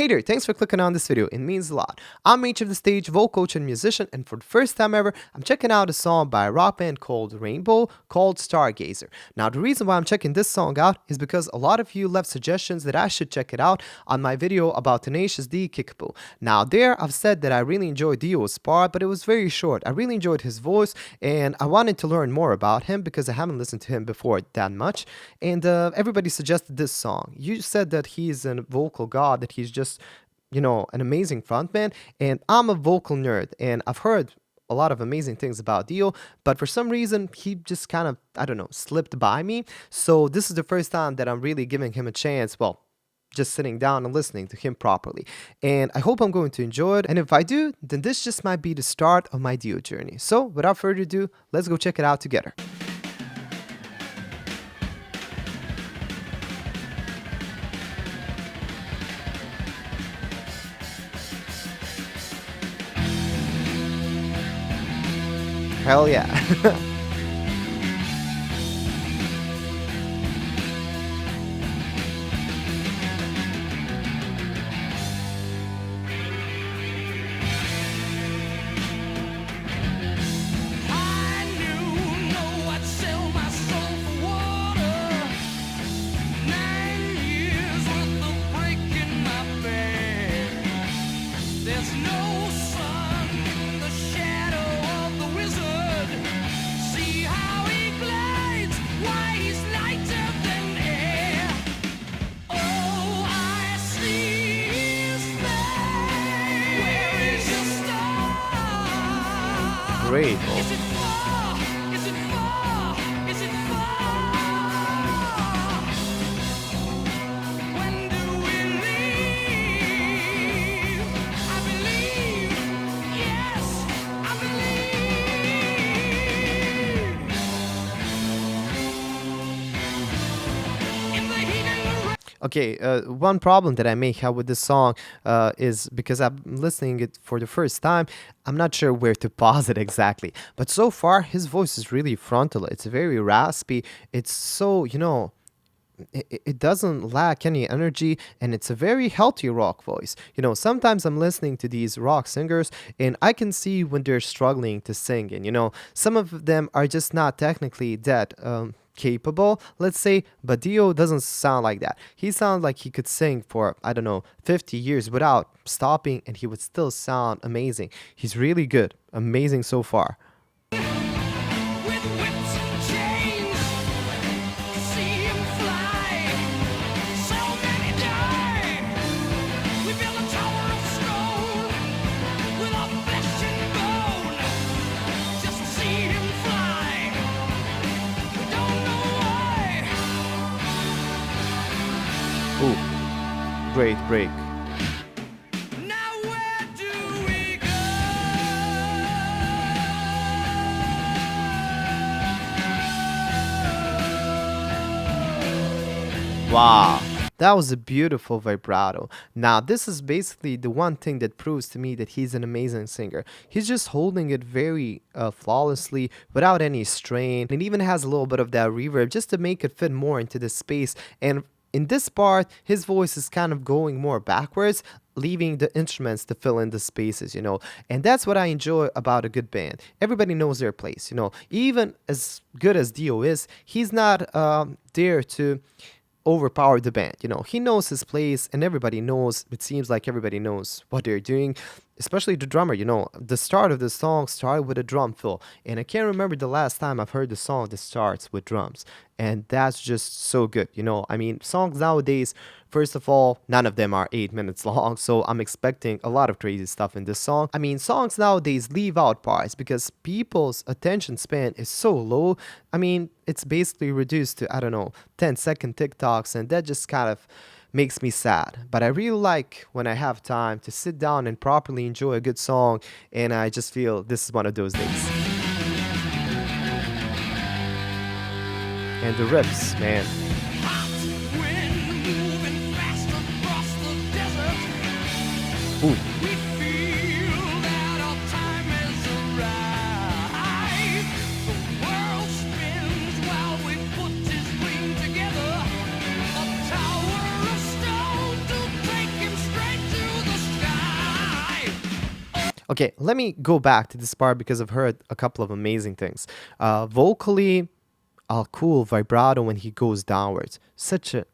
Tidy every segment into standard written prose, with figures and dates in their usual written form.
Hey there, thanks for clicking on this video, it means a lot. I'm H of the Stage, vocal coach and musician, and for the first time ever, I'm checking out a song by a rock band called Rainbow called Stargazer. Now the reason why I'm checking this song out is because a lot of you left suggestions that I should check it out on my video about Tenacious D Kickapoo. Now there, I've said that I really enjoyed Dio's part, but it was very short. I really enjoyed his voice, and I wanted to learn more about him because I haven't listened to him before that much, and everybody suggested this song. You said that he's a vocal god, that he's just an amazing frontman, and I'm a vocal nerd, and I've heard a lot of amazing things about Dio, but for some reason he just kind of, I don't know, slipped by me. So this is the first time that I'm really giving him a chance, well, just sitting down and listening to him properly. And I hope I'm going to enjoy it, and if I do, then this just might be the start of my Dio journey. So without further ado, let's go check it out together. Hell yeah. Great. Okay, one problem that I may have with this song is because I'm listening it for the first time, I'm not sure where to pause it exactly. But so far, his voice is really frontal. It's very raspy. It's so, it doesn't lack any energy, and it's a very healthy rock voice. Sometimes I'm listening to these rock singers and I can see when they're struggling to sing, and some of them are just not technically that capable, let's say, but Dio doesn't sound like that. He sounds like he could sing for, I don't know, 50 years without stopping, and he would still sound amazing. He's really good, amazing so far. Ooh, great break. Now where do we go? Wow, that was a beautiful vibrato. Now, this is basically the one thing that proves to me that he's an amazing singer. He's just holding it very flawlessly, without any strain. It even has a little bit of that reverb just to make it fit more into the space. And in this part, his voice is kind of going more backwards, leaving the instruments to fill in the spaces, and that's what I enjoy about a good band. Everybody knows their place, even as good as Dio is, he's not there to overpower the band. He knows his place, and everybody knows, it seems like everybody knows what they're doing, especially the drummer. The start of the song started with a drum fill, and I can't remember the last time I've heard the song that starts with drums, and that's just so good. I mean, songs nowadays, first of all, none of them are 8 minutes long, so I'm expecting a lot of crazy stuff in this song. I mean, songs nowadays leave out parts because people's attention span is so low. I mean, it's basically reduced to, I don't know, 10-second TikToks, and that just kind of makes me sad. But I really like when I have time to sit down and properly enjoy a good song, and I just feel this is one of those days. And the riffs, man. Ooh. Tower of stone to take him straight to Okay, let me go back to this part because I've heard a couple of amazing things. Vocally, cool vibrato when he goes downwards. Such a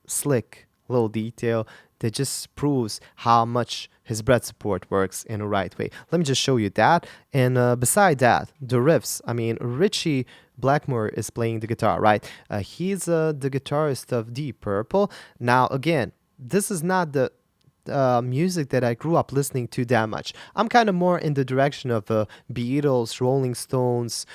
slick little detail that just proves how much his breath support works in a right way. Let me just show you that. And beside that, the riffs. I mean, Richie Blackmore is playing the guitar, right? He's the guitarist of Deep Purple. Now, again, this is not the music that I grew up listening to that much. I'm kind of more in the direction of Beatles, Rolling Stones,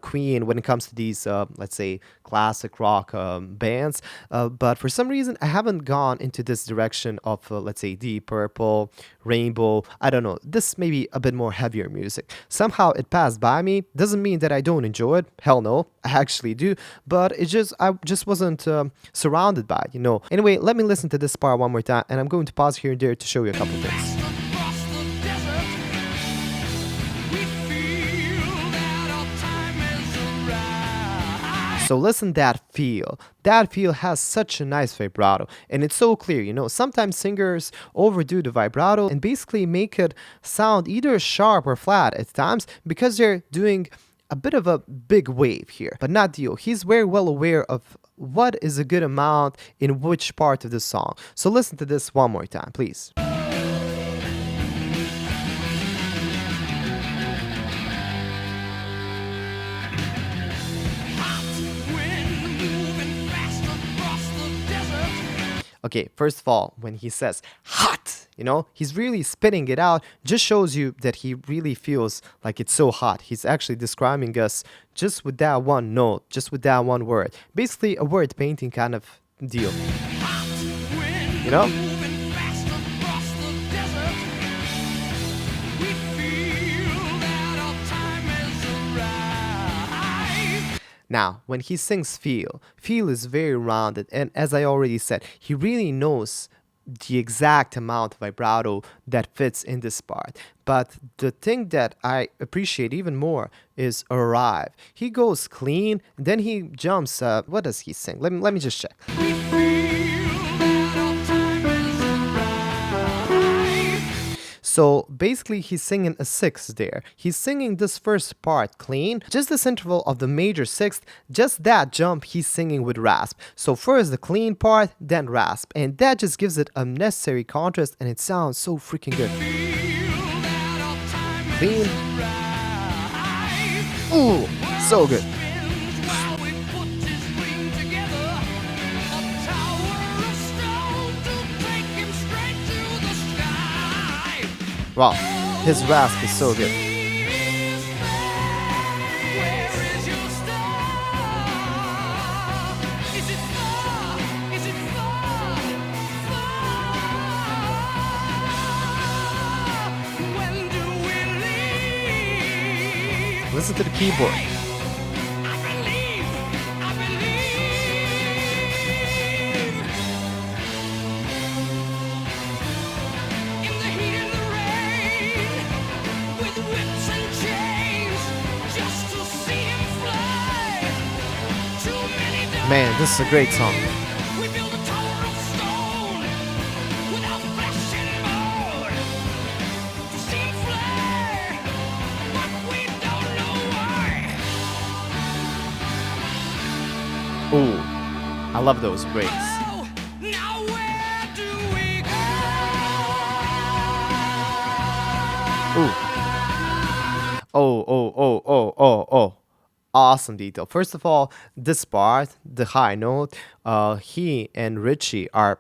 Queen when it comes to these, let's say, classic rock bands. But for some reason, I haven't gone into this direction of, let's say, Deep Purple, Rainbow. I don't know. This may be a bit more heavier music. Somehow it passed by me. Doesn't mean that I don't enjoy it. Hell no, I actually do. But I just wasn't surrounded by it, you know. Anyway, let me listen to this part one more time, and I'm going to pause here and there to show you a couple things. Across the desert, we feel that our time has arrived. So listen that feel. That feel has such a nice vibrato, and it's so clear, you know. Sometimes singers overdo the vibrato and basically make it sound either sharp or flat at times because they're doing a bit of a big wave here. But not Dio. He's very well aware of what is a good amount in which part of the song. So listen to this one more time, please. Okay, first of all, when he says hot, you know, he's really spitting it out, just shows you that he really feels like it's so hot. He's actually describing us just with that one note, just with that one word. Basically, a word painting kind of deal. You know? Now, when he sings feel is very rounded, and as I already said, he really knows the exact amount of vibrato that fits in this part. But the thing that I appreciate even more is arrive. He goes clean, then he jumps. What does he sing? Let me just check. So basically he's singing a sixth there. He's singing this first part clean, just this interval of the major sixth, just that jump he's singing with rasp. So first the clean part, then rasp, and that just gives it a necessary contrast and it sounds so freaking good. Clean. Ooh, so good. Wow, his rasp is so good. Listen to the keyboard. Man, this is a great song. Ooh, I love those breaks. Ooh. Oh. Awesome detail. First of all, this part, the high note, he and Richie are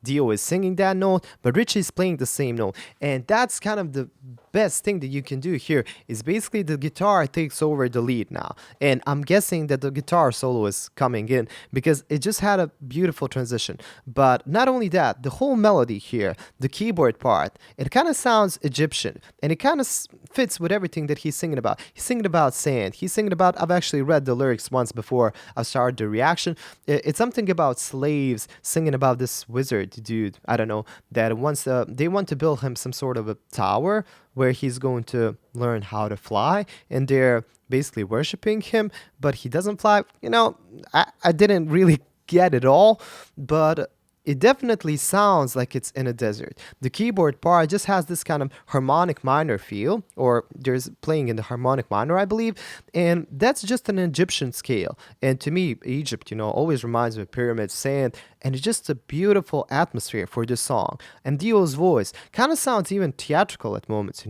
Dio is singing that note, but Richie is playing the same note. And that's kind of the best thing that you can do here is basically the guitar takes over the lead now. And I'm guessing that the guitar solo is coming in because it just had a beautiful transition. But not only that, the whole melody here, the keyboard part, it kind of sounds Egyptian and it kind of fits with everything that he's singing about. He's singing about sand. He's singing about, I've actually read the lyrics once before I started the reaction. It's something about slaves singing about this wizard dude, I don't know, that once they want to build him some sort of a tower where he's going to learn how to fly, and they're basically worshiping him, but he doesn't fly. You know, I didn't really get it all, but it definitely sounds like it's in a desert. The keyboard part just has this kind of harmonic minor feel, or there's playing in the harmonic minor, I believe, and that's just an Egyptian scale. And to me, Egypt, always reminds me of pyramids, sand, and it's just a beautiful atmosphere for this song. And Dio's voice kind of sounds even theatrical at moments.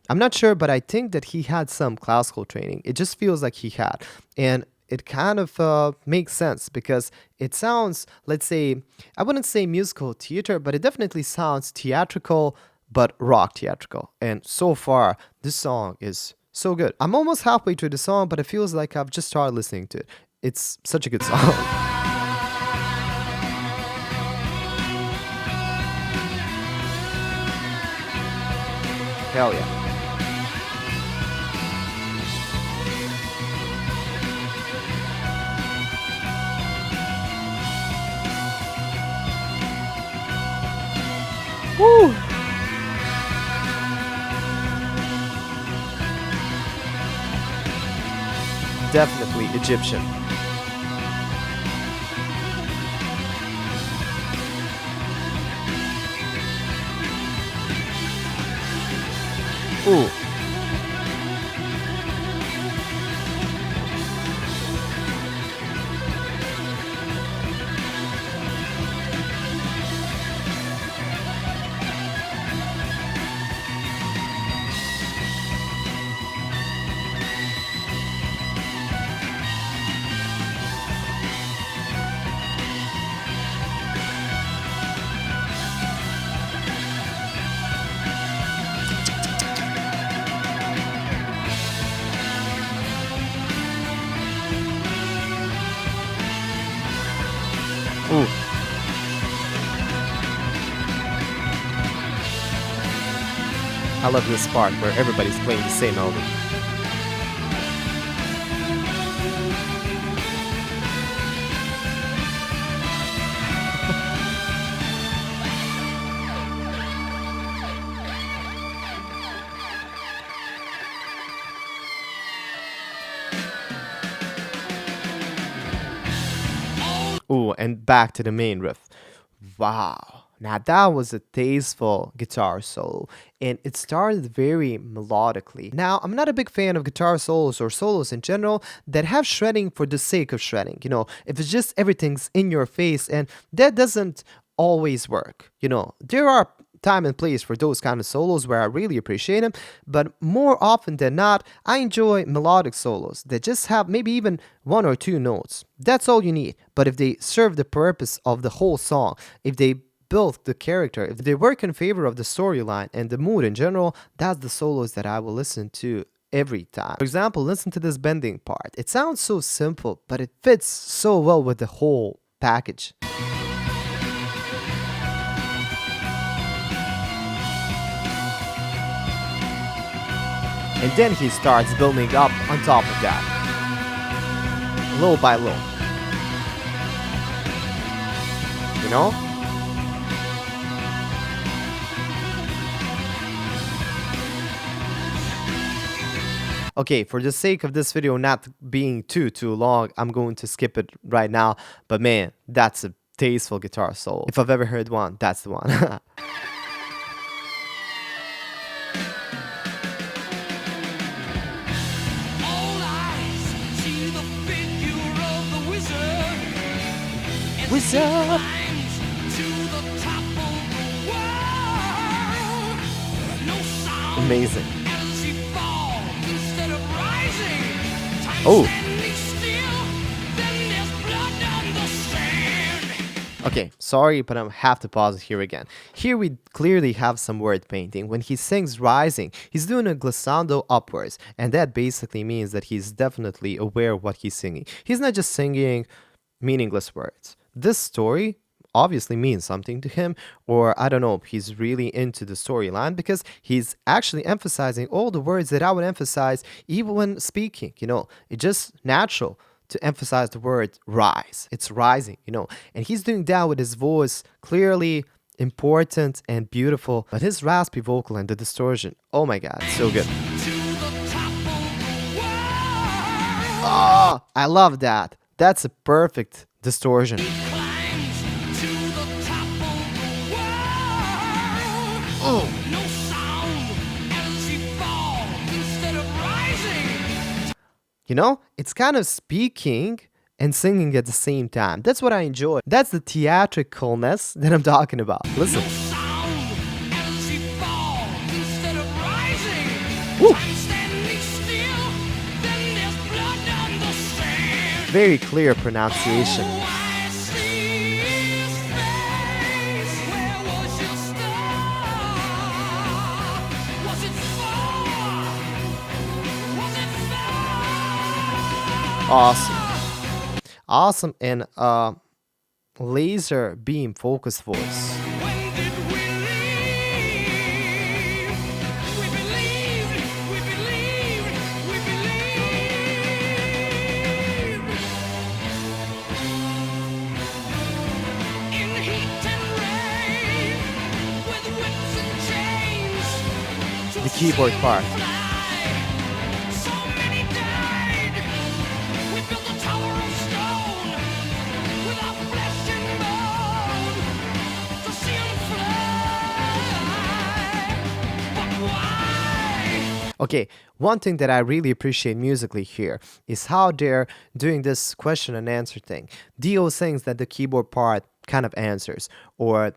I'm not sure, but I think that he had some classical training. It just feels like he had. And it kind of makes sense because it sounds, let's say, I wouldn't say musical theater, but it definitely sounds theatrical, but rock theatrical. And so far, this song is so good. I'm almost halfway through the song, but it feels like I've just started listening to it. It's such a good song. Hell yeah. Woo! Definitely Egyptian. Ooh. Ooh. I love this part where everybody's playing the same melody. Ooh, and back to the main riff. Wow. Now that was a tasteful guitar solo, and it started very melodically. Now, I'm not a big fan of guitar solos or solos in general that have shredding for the sake of shredding. If it's just everything's in your face, and that doesn't always work. There are time and place for those kind of solos where I really appreciate them, but more often than not, I enjoy melodic solos that just have maybe even one or two notes. That's all you need. But if they serve the purpose of the whole song, if they build the character, if they work in favor of the storyline and the mood in general, that's the solos that I will listen to every time. For example, listen to this bending part. It sounds so simple, but it fits so well with the whole package. And then he starts building up on top of that, little by little. You know? Okay, for the sake of this video not being too long, I'm going to skip it right now. But man, that's a tasteful guitar solo. If I've ever heard one, that's the one. Wizard. Amazing. Oh. Okay, sorry, but I have to pause it here again. Here we clearly have some word painting. When he sings rising, he's doing a glissando upwards, and that basically means that he's definitely aware of what he's singing. He's not just singing meaningless words. This story obviously means something to him, or I don't know, he's really into the storyline because he's actually emphasizing all the words that I would emphasize even when speaking. It's just natural to emphasize the word rise. It's rising, and he's doing that with his voice clearly important and beautiful, but his raspy vocal and the distortion, oh my god, so good. I love that. That's a perfect distortion. It's kind of speaking and singing at the same time. That's what I enjoy. That's the theatricalness that I'm talking about. Listen. Sound as she falls instead of rising. Woo. Time standing still, then there's blood on the sand. Very clear pronunciation. Oh, I see his face. Where was your star? Was it far? Was it far? Awesome. Awesome and laser beam focus voice. When did we leave? We believed, we believed, we believed. In heat and rain, with whips and chains. The keyboard part. So many died. We built a tower of stone with our flesh and bone to see 'em fly. But why? Okay, one thing that I really appreciate musically here is how they're doing this question and answer thing. Dio sings that the keyboard part kind of answers, or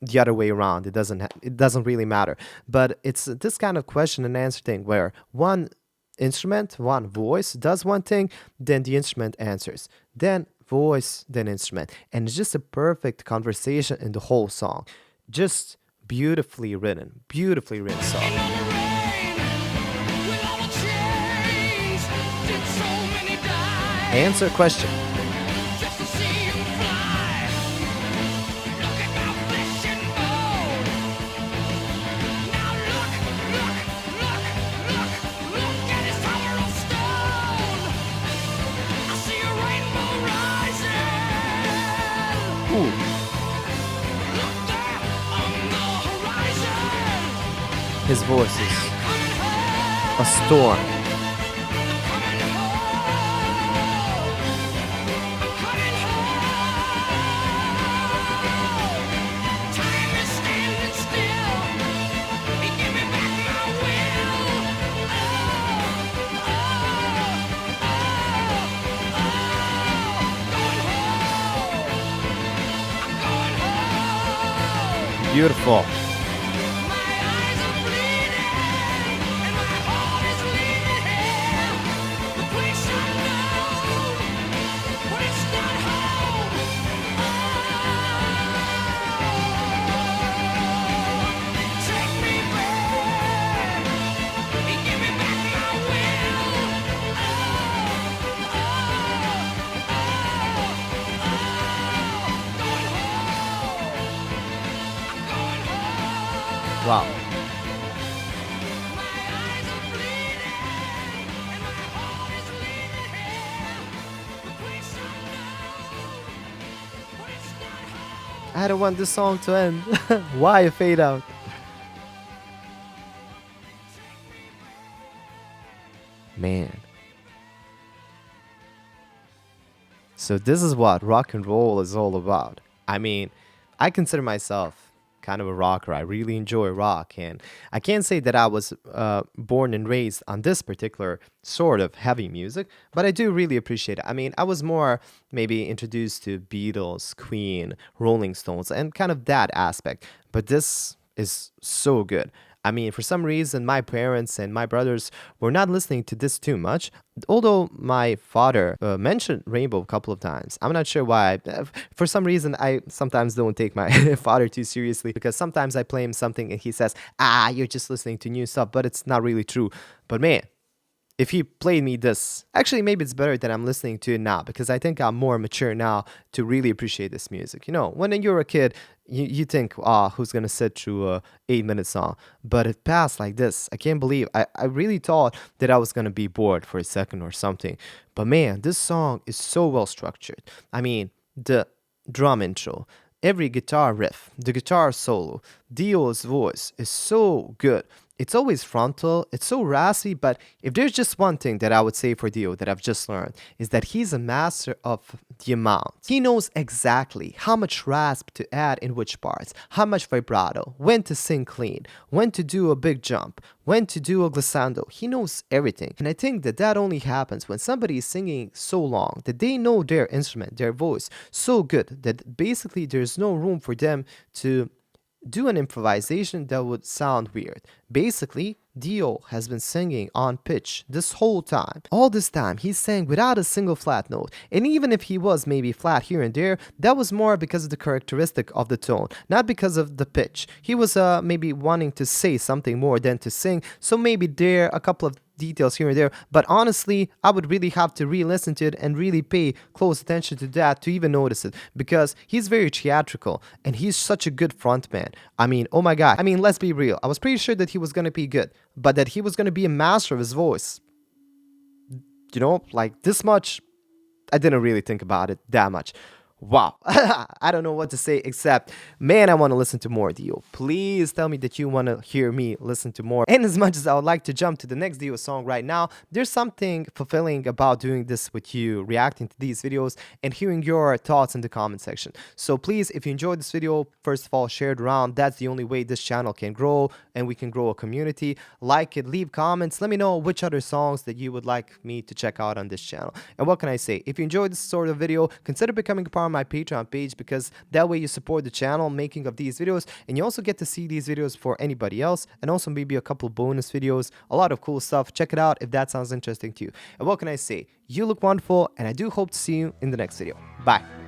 the other way around. It doesn't really matter. But it's this kind of question and answer thing where one instrument, one voice does one thing, then the instrument answers. Then voice, then instrument. And it's just a perfect conversation in the whole song. Just beautifully written song. In all the rain, with all the chains, did so many die Answer question. just to see 'em fly? Look at my flesh and bone. Now look, look, look, look, look at his tower of stone. I see a rainbow rising. Ooh, Look there on the horizon. his voice is Coming home. a storm. Coming home. Coming home. Time is standing still. He give me back my will. Oh, oh, oh, oh. Going home. Beautiful. My eyes are bleeding, and my heart is leaving here. The place I know, but it's not home. Oh, take me back. He give me back my will. Oh, oh, oh, going home. I'm going home. Wow. My eyes are bleeding, and my heart is leaving here. The place I know, but it's not home. I don't want this song to end. Why a fade out? Man. So this is what rock and roll is all about. I mean, I consider myself kind of a rocker. I really enjoy rock, and I can't say that I was born and raised on this particular sort of heavy music, but I do really appreciate it. I mean, I was more maybe introduced to Beatles, Queen, Rolling Stones, and kind of that aspect. But this is so good. I mean, for some reason, my parents and my brothers were not listening to this too much. Although my father mentioned Rainbow a couple of times. I'm not sure why. For some reason, I sometimes don't take my father too seriously because sometimes I play him something and he says, you're just listening to new stuff, but it's not really true. But man, if he played me this, actually, maybe it's better that I'm listening to it now because I think I'm more mature now to really appreciate this music. When you're a kid, you think, who's gonna sit through a 8-minute song? But it passed like this. I can't believe. I really thought that I was gonna be bored for a second or something. But man, this song is so well structured. I mean, the drum intro, every guitar riff, the guitar solo, Dio's voice is so good. It's always frontal, it's so raspy, but if there's just one thing that I would say for Dio that I've just learned, is that he's a master of the amount. He knows exactly how much rasp to add in which parts, how much vibrato, when to sing clean, when to do a big jump, when to do a glissando. He knows everything. And I think that that only happens when somebody is singing so long that they know their instrument, their voice so good that basically there's no room for them to do an improvisation that would sound weird. Basically, Dio has been singing on pitch this whole time. All this time, he sang without a single flat note. And even if he was maybe flat here and there, that was more because of the characteristic of the tone, not because of the pitch. He was maybe wanting to say something more than to sing, so maybe there a couple of details here and there, but honestly, I would really have to re-listen to it and really pay close attention to that to even notice it, because he's very theatrical and he's such a good frontman. I mean, oh my god. I mean, let's be real. I was pretty sure that he was gonna be good, but that he was gonna be a master of his voice. You know, like this much, I didn't really think about it that much. Wow. I don't know what to say except, man, I want to listen to more Dio. Please tell me that you want to hear me listen to more. And as much as I would like to jump to the next Dio song right now, there's something fulfilling about doing this with you, reacting to these videos and hearing your thoughts in the comment section. So please, if you enjoyed this video, first of all, share it around. That's the only way this channel can grow and we can grow a community. Like it, leave comments. Let me know which other songs that you would like me to check out on this channel. And what can I say? If you enjoyed this sort of video, consider becoming a part of my Patreon page, because that way you support the channel making of these videos, and you also get to see these videos for anybody else, and also maybe a couple bonus videos, a lot of cool stuff. Check it out if that sounds interesting to you. And what can I say? You look wonderful, and I do hope to see you in the next video. Bye.